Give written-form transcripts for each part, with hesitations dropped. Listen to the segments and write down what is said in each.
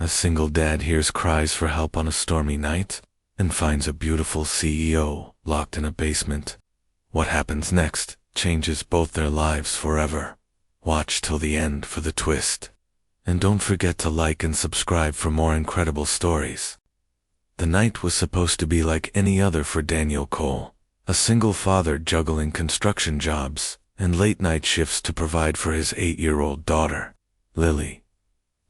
A single dad hears cries for help on a stormy night and finds a beautiful CEO locked in a basement. What happens next changes both their lives forever. Watch till the end for the twist. And don't forget to like and subscribe for more incredible stories. The night was supposed to be like any other for Daniel Cole, a single father juggling construction jobs and late-night shifts to provide for his 8-year-old daughter, Lily.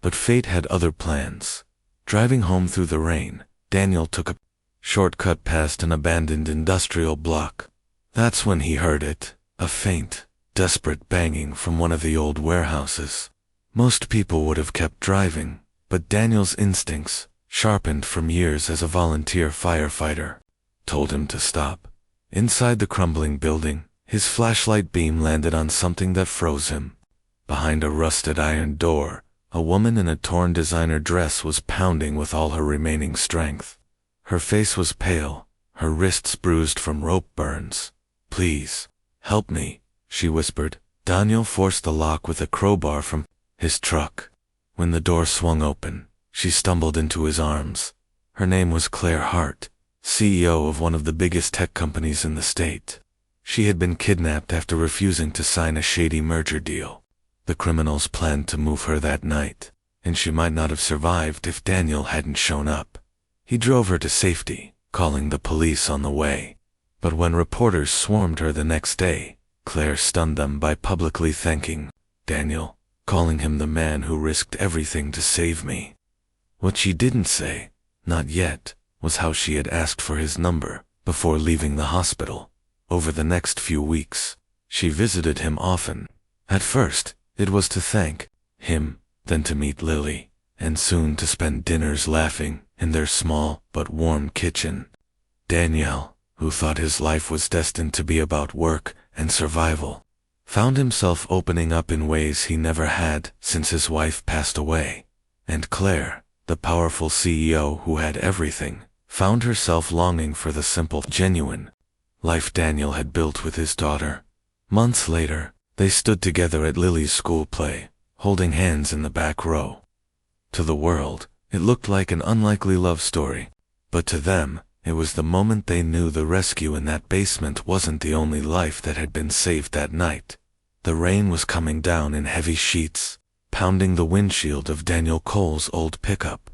But fate had other plans. Driving home through the rain, Daniel took a shortcut past an abandoned industrial block. That's when he heard it, a faint, desperate banging from one of the old warehouses. Most people would have kept driving, but Daniel's instincts, sharpened from years as a volunteer firefighter, told him to stop. Inside the crumbling building, his flashlight beam landed on something that froze him. Behind a rusted iron door, a woman in a torn designer dress was pounding with all her remaining strength. Her face was pale, her wrists bruised from rope burns. "Please, help me," she whispered. Daniel forced the lock with a crowbar from his truck. When the door swung open, she stumbled into his arms. Her name was Claire Hart, CEO of one of the biggest tech companies in the state. She had been kidnapped after refusing to sign a shady merger deal. The criminals planned to move her that night, and she might not have survived if Daniel hadn't shown up. He drove her to safety, calling the police on the way. But when reporters swarmed her the next day, Claire stunned them by publicly thanking Daniel, calling him the man who risked everything to save me. What she didn't say, not yet, was how she had asked for his number before leaving the hospital. Over the next few weeks, she visited him often. At first, it was to thank him, then to meet Lily, and soon to spend dinners laughing in their small but warm kitchen. Daniel, who thought his life was destined to be about work and survival, found himself opening up in ways he never had since his wife passed away. And Claire, the powerful CEO who had everything, found herself longing for the simple, genuine life Daniel had built with his daughter. Months later, they stood together at Lily's school play, holding hands in the back row. To the world, it looked like an unlikely love story, but to them, it was the moment they knew the rescue in that basement wasn't the only life that had been saved that night. The rain was coming down in heavy sheets, pounding the windshield of Daniel Cole's old pickup.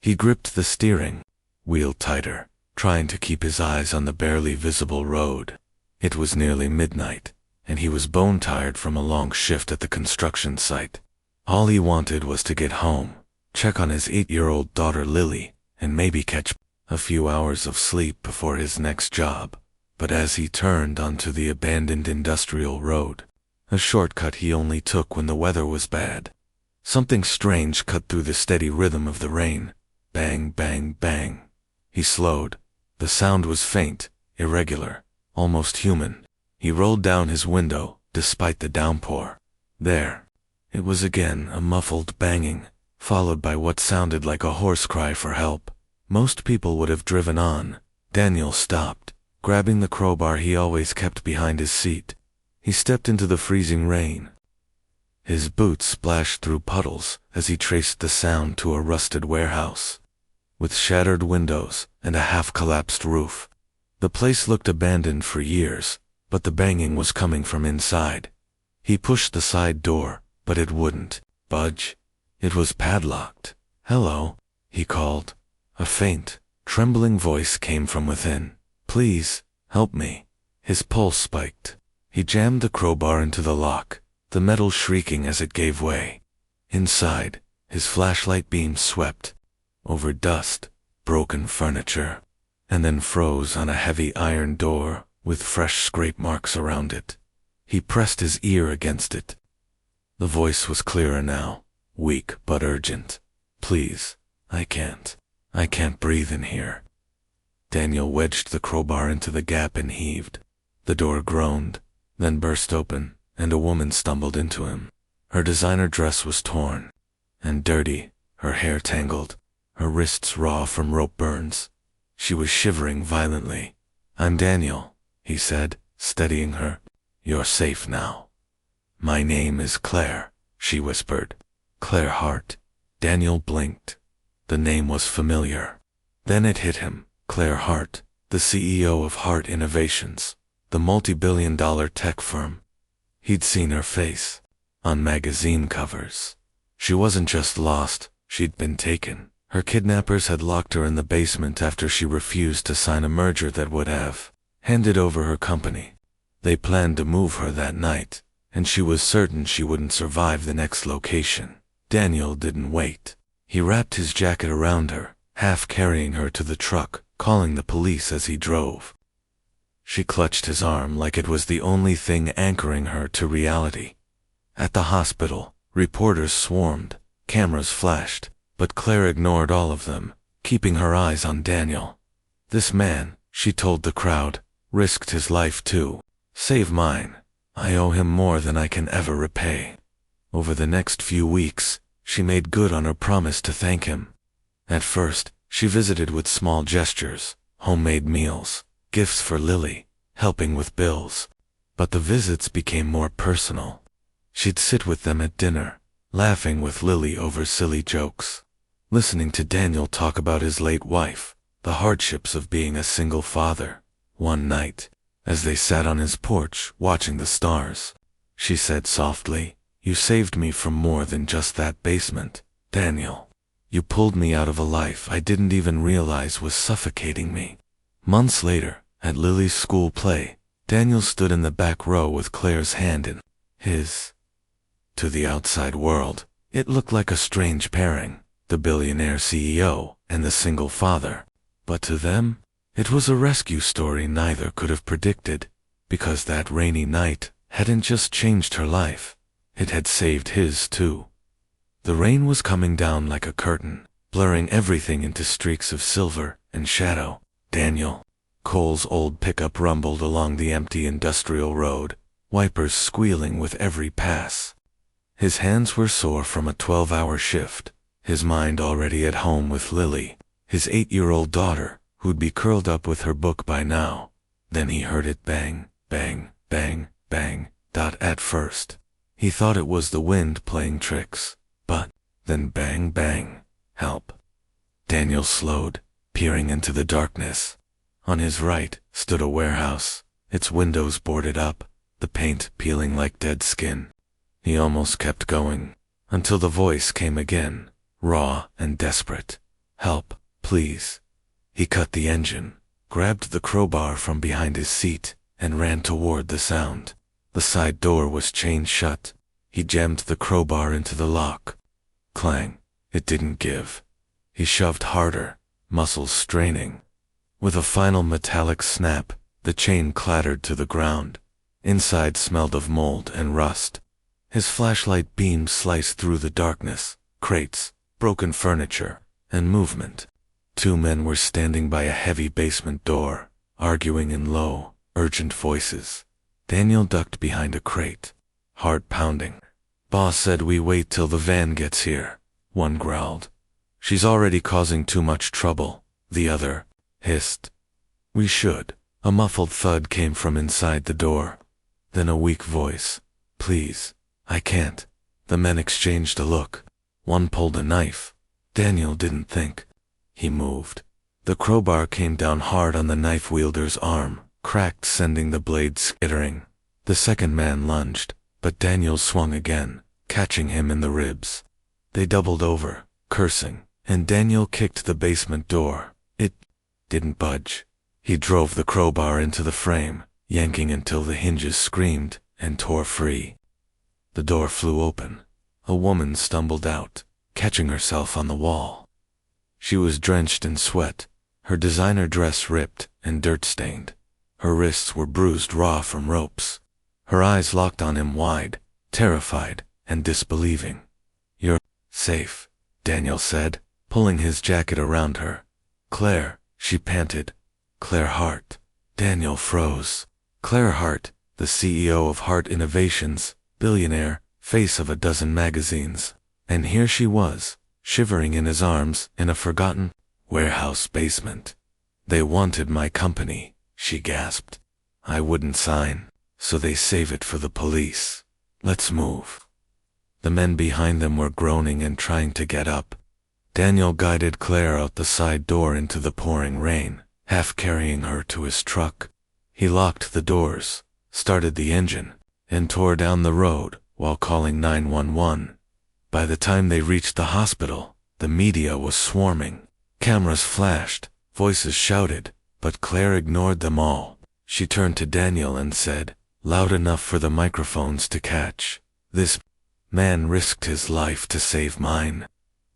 He gripped the steering wheel tighter, trying to keep his eyes on the barely visible road. It was nearly midnight, and he was bone-tired from a long shift at the construction site. All he wanted was to get home, check on his 8-year-old daughter Lily, and maybe catch a few hours of sleep before his next job. But as he turned onto the abandoned industrial road, a shortcut he only took when the weather was bad, something strange cut through the steady rhythm of the rain. Bang, bang, bang. He slowed. The sound was faint, irregular, almost human. He rolled down his window, despite the downpour. There. It was again a muffled banging, followed by what sounded like a hoarse cry for help. Most people would have driven on. Daniel stopped, grabbing the crowbar he always kept behind his seat. He stepped into the freezing rain. His boots splashed through puddles as he traced the sound to a rusted warehouse, with shattered windows and a half-collapsed roof. The place looked abandoned for years, but the banging was coming from inside. He pushed the side door, but it wouldn't budge. It was padlocked. "Hello," he called. A faint, trembling voice came from within. "Please, help me." His pulse spiked. He jammed the crowbar into the lock, the metal shrieking as it gave way. Inside, his flashlight beam swept over dust, broken furniture, and then froze on a heavy iron door with fresh scrape marks around it. He pressed his ear against it. The voice was clearer now, weak but urgent. "Please, I can't breathe in here." Daniel wedged the crowbar into the gap and heaved. The door groaned, then burst open, and a woman stumbled into him. Her designer dress was torn and dirty, her hair tangled, her wrists raw from rope burns. She was shivering violently. "I'm Daniel," he said, steadying her. "You're safe now." "My name is Claire," she whispered. "Claire Hart." Daniel blinked. The name was familiar. Then it hit him. Claire Hart, the CEO of Hart Innovations, the multi-billion-dollar tech firm. He'd seen her face on magazine covers. She wasn't just lost, she'd been taken. Her kidnappers had locked her in the basement after she refused to sign a merger that would have handed over her company. They planned to move her that night, and she was certain she wouldn't survive the next location. Daniel didn't wait. He wrapped his jacket around her, half carrying her to the truck, calling the police as he drove. She clutched his arm like it was the only thing anchoring her to reality. At the hospital, reporters swarmed, cameras flashed, but Claire ignored all of them, keeping her eyes on Daniel. This man, she told the crowd, risked his life too. Save mine. I owe him more than I can ever repay. Over the next few weeks, she made good on her promise to thank him. At first, she visited with small gestures, homemade meals, gifts for Lily, helping with bills. But the visits became more personal. She'd sit with them at dinner, laughing with Lily over silly jokes, listening to Daniel talk about his late wife, the hardships of being a single father. One night, as they sat on his porch watching the stars, she said softly, "You saved me from more than just that basement, Daniel. You pulled me out of a life I didn't even realize was suffocating me." Months later, at Lily's school play, Daniel stood in the back row with Claire's hand in his. To the outside world, it looked like a strange pairing, the billionaire CEO and the single father. But to them, it was a rescue story neither could have predicted, because that rainy night hadn't just changed her life, it had saved his too. The rain was coming down like a curtain, blurring everything into streaks of silver and shadow. Daniel Cole's old pickup rumbled along the empty industrial road, wipers squealing with every pass. His hands were sore from a 12-hour shift, his mind already at home with Lily, his 8-year-old daughter, who'd be curled up with her book by now. Then he heard it bang, bang, bang, bang. At first, he thought it was the wind playing tricks, but then bang, bang, help. Daniel slowed, peering into the darkness. On his right stood a warehouse, its windows boarded up, the paint peeling like dead skin. He almost kept going, until the voice came again, raw and desperate. "Help, please." He cut the engine, grabbed the crowbar from behind his seat, and ran toward the sound. The side door was chained shut. He jammed the crowbar into the lock. Clang. It didn't give. He shoved harder, muscles straining. With a final metallic snap, the chain clattered to the ground. Inside smelled of mold and rust. His flashlight beam sliced through the darkness, crates, broken furniture, and movement. Two men were standing by a heavy basement door, arguing in low, urgent voices. Daniel ducked behind a crate, heart pounding. "Boss said we wait till the van gets here," one growled. "She's already causing too much trouble," the other hissed. "We should." A muffled thud came from inside the door. Then a weak voice. "Please, I can't." The men exchanged a look. One pulled a knife. Daniel didn't think. He moved. The crowbar came down hard on the knife wielder's arm, cracked, sending the blade skittering. The second man lunged, but Daniel swung again, catching him in the ribs. They doubled over, cursing, and Daniel kicked the basement door. It didn't budge. He drove the crowbar into the frame, yanking until the hinges screamed and tore free. The door flew open. A woman stumbled out, catching herself on the wall. She was drenched in sweat, her designer dress ripped and dirt-stained. Her wrists were bruised raw from ropes. Her eyes locked on him wide, terrified and disbelieving. "You're safe," Daniel said, pulling his jacket around her. "Claire," she panted. "Claire Hart." Daniel froze. Claire Hart, the CEO of Hart Innovations, billionaire, face of a dozen magazines. And here she was, shivering in his arms in a forgotten warehouse basement. "They wanted my company," she gasped. "I wouldn't sign, so they save it for the police. Let's move." The men behind them were groaning and trying to get up. Daniel guided Claire out the side door into the pouring rain, half carrying her to his truck. He locked the doors, started the engine, and tore down the road while calling 911. By the time they reached the hospital, the media was swarming. Cameras flashed, voices shouted, but Claire ignored them all. She turned to Daniel and said, loud enough for the microphones to catch, "This man risked his life to save mine.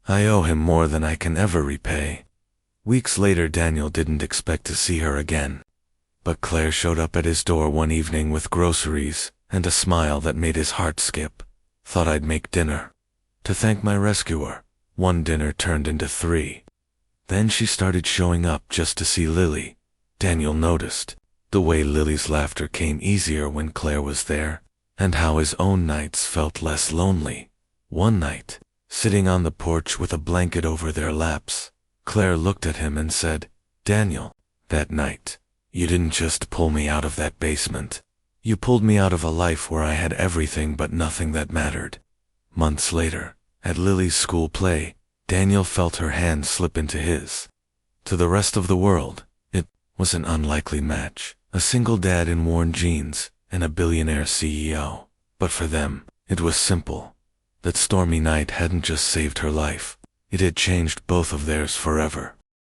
I owe him more than I can ever repay." Weeks later, Daniel didn't expect to see her again. But Claire showed up at his door one evening with groceries and a smile that made his heart skip. "Thought I'd make dinner to thank my rescuer." One dinner turned into 3. Then she started showing up just to see Lily. Daniel noticed the way Lily's laughter came easier when Claire was there, and how his own nights felt less lonely. One night, sitting on the porch with a blanket over their laps, Claire looked at him and said, "Daniel, that night, you didn't just pull me out of that basement. You pulled me out of a life where I had everything but nothing that mattered." Months later, at Lily's school play, Daniel felt her hand slip into his. To the rest of the world, it was an unlikely match. A single dad in worn jeans and a billionaire CEO. But for them, it was simple. That stormy night hadn't just saved her life. It had changed both of theirs forever.